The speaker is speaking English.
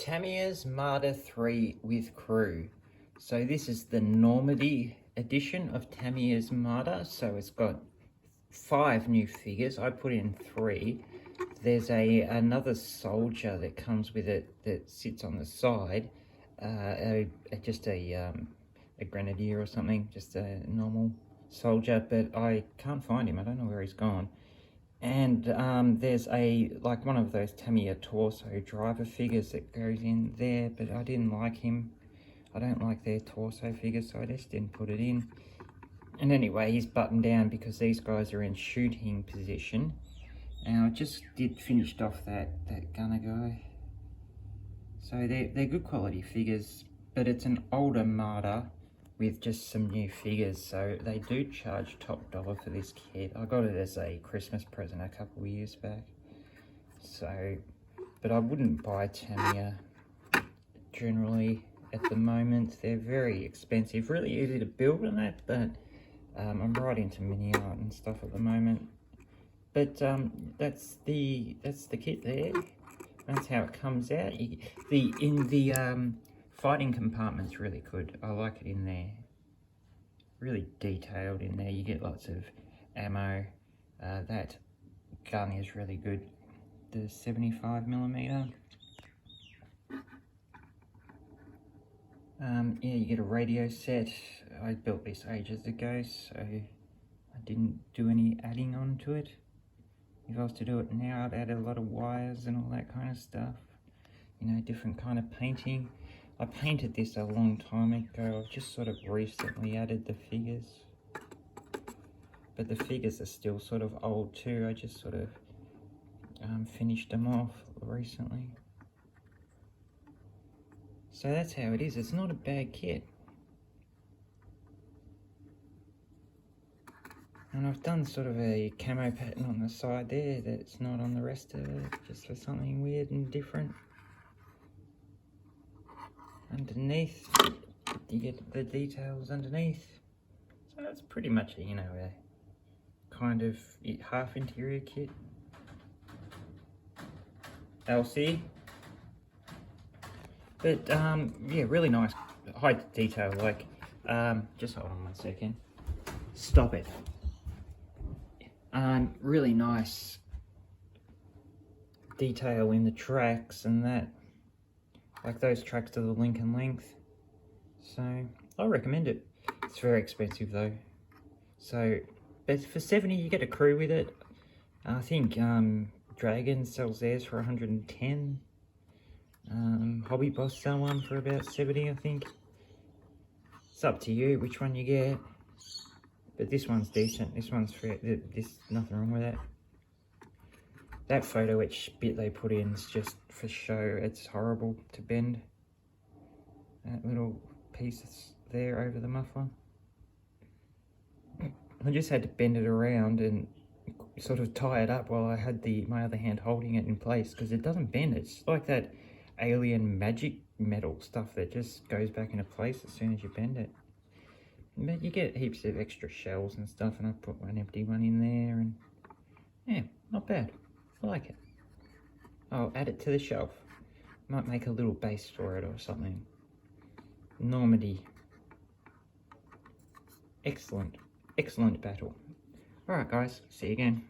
Tamiya's Marder III with crew. So this is the Normandy edition of Tamiya's Marder. So it's got 5 new figures. I put in 3. There's another soldier that comes with it that sits on the side. Just a grenadier or something, just a normal soldier, but I can't find him. I don't know where he's gone. And there's like one of those Tamiya torso driver figures that goes in there, but I didn't like him. I don't like their torso figures, so I just didn't put it in. And anyway, he's buttoned down because these guys are in shooting position. And I just finished off that gunner guy. So they're good quality figures, but it's an older Marder with just some new figures, so they do charge top dollar for this kit. I got it as a Christmas present a couple of years back. So, but I wouldn't buy Tamiya generally at the moment. They're very expensive, really easy to build and that, but I'm right into mini art and stuff at the moment. But that's the kit there. That's how it comes out. The fighting compartment's really good. I like it in there. Really detailed in there. You get lots of ammo. That gun is really good. The 75mm. Yeah, you get a radio set. I built this ages ago, so I didn't do any adding on to it. If I was to do it now, I'd add a lot of wires and all that kind of stuff. You know, different kind of painting. I painted this a long time ago. I've just sort of recently added the figures. But the figures are still sort of old too. I just sort of finished them off recently. So that's how it is. It's not a bad kit. And I've done sort of a camo pattern on the side there that's not on the rest of it, just for something weird and different. Underneath, you get the details underneath. So that's pretty much, you know, a kind of half interior kit. LC. But yeah, really nice, high detail. Like, just hold on 1 second. Stop it. Really nice detail in the tracks and that. Like those tracks to the Lincoln length. So I recommend it. It's very expensive though. So, but for 70 you get a crew with it. I think Dragon sells theirs for 110. Hobby Boss sell one for about 70, I think. It's up to you which one you get. But this one's decent. This one's for this. Nothing wrong with that. That photo etch bit they put in is just for show. It's horrible to bend. That little piece there over the muffler. I just had to bend it around and sort of tie it up while I had my other hand holding it in place, because it doesn't bend. It's like that alien magic metal stuff that just goes back into place as soon as you bend it. But you get heaps of extra shells and stuff, and I put one empty one in there, and yeah, not bad. I like it. I'll add it to the shelf. Might make a little base for it or something. Normandy. Excellent. Excellent battle. Alright guys, see you again.